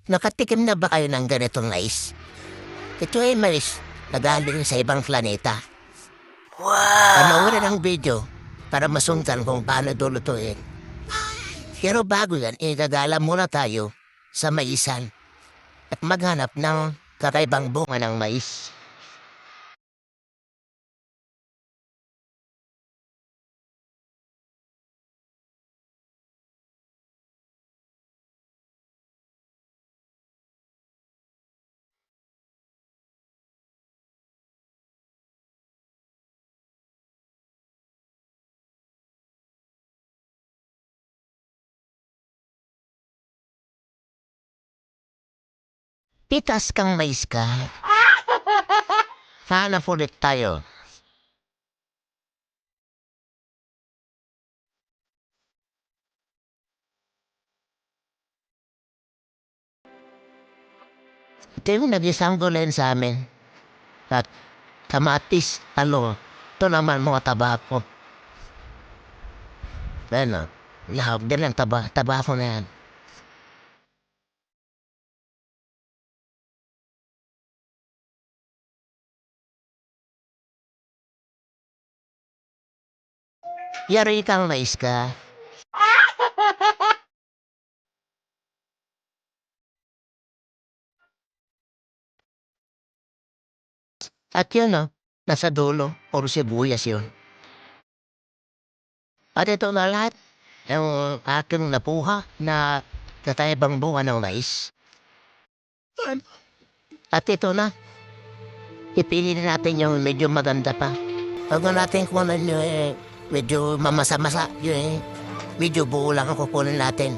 Nakatikim na ba kayo ng ganitong mais? Ito ay mais na galing sa ibang planeta. Panoorin ang video para masundan kung paano dulutuin. Pero bago yan, igagala muna tayo sa maisan at maghanap ng kakaibang bunga ng mais. Pitas kang mais ka. Hanap ulit tayo. Ito yung nag-isang gulen sa amin. At kamatis, ito naman mga tabako. Ano, lahog din ang tabako na yan. Yari kang mais ka. At yun nasa dulo, puro sibuyas yun. At ito na lahat, yung aking napuha na kakaibang bunga ng mais. At ito na, ipili na natin yung medyo maganda pa. Huwag na natin kung ano yung medyo mamasa-masa, yung medyo buo lang ang kukunin natin.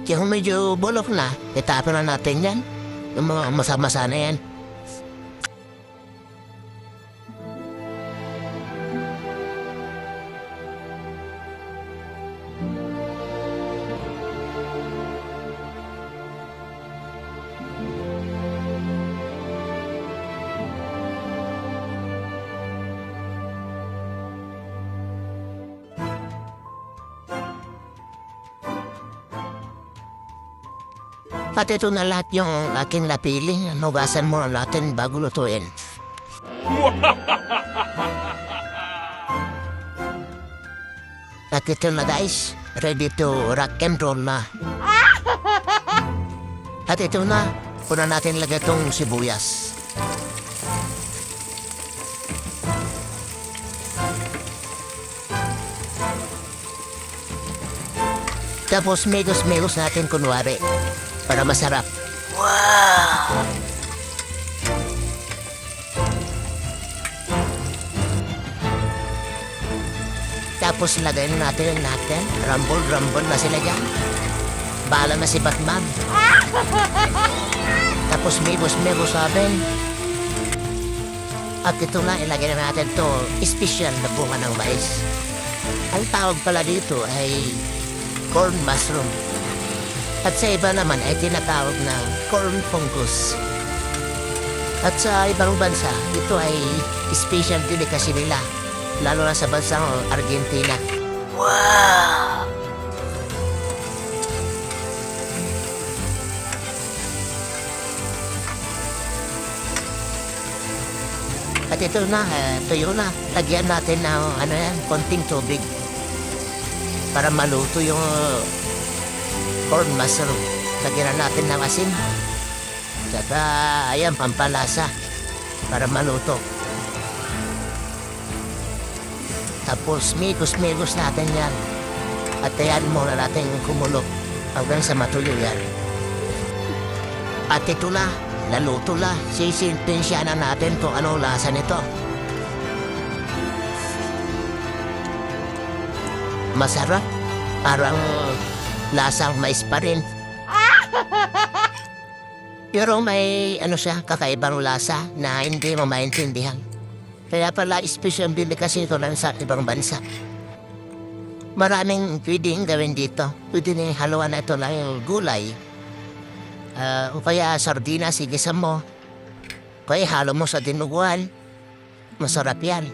Yung medyo bulok na, itapon na natin yan. Yung mga masa-masa na yan. At ito na lahat yung aking napili. Nugasan muna natin bago lutuin. At ito na guys, ready to rock and roll na. At ito na, puna natin lagay itong sibuyas. Tapos megos natin kunwari. Para masarap. Wow! Tapos lagay natin ang natin. Rumble na sila dyan. Bahala na si Batman. Tapos mebos natin. At ito na, ilagay na natin to special na bunga ng mais. Ang tawag pala dito ay corn mushroom. At sa iba naman ay tinatawag na corn fungus. At sa ibang bansa, ito ay special delicacy nila. Lalo na sa bansang Argentina. Wow! At ito na, tuyo na. Lagyan natin ng konting tubig. Para maluto yung corn mushroom. Lagyan natin ng asin. Saka, ayan, pampalasa. Para maluto. Tapos, migos natin yan. At ayan muna natin kumulo hanggang sa matuloy yan. At ito na, naluto na. Sisintensya na natin kung anong lasa nito. Masarap. Parang lasang mais pa rin. Pero may siya, kakaibang lasa na hindi mo maintindihan. Kaya pala special bili kasi ito lang sa ibang bansa. Maraming pwedeng gawin dito. Pwede na haluan na ito lang yung gulay. O kaya sardinas, igisa mo. Kaya halo mo sa dinuguan. Masarap yan.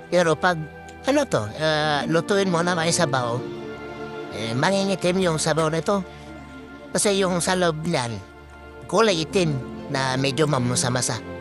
Pero pag lutuin mo na may sabaw, mangingitim yung sabaw nito. Kasi yung sa loob niyan, kulay itim na medyo mamasa-masa.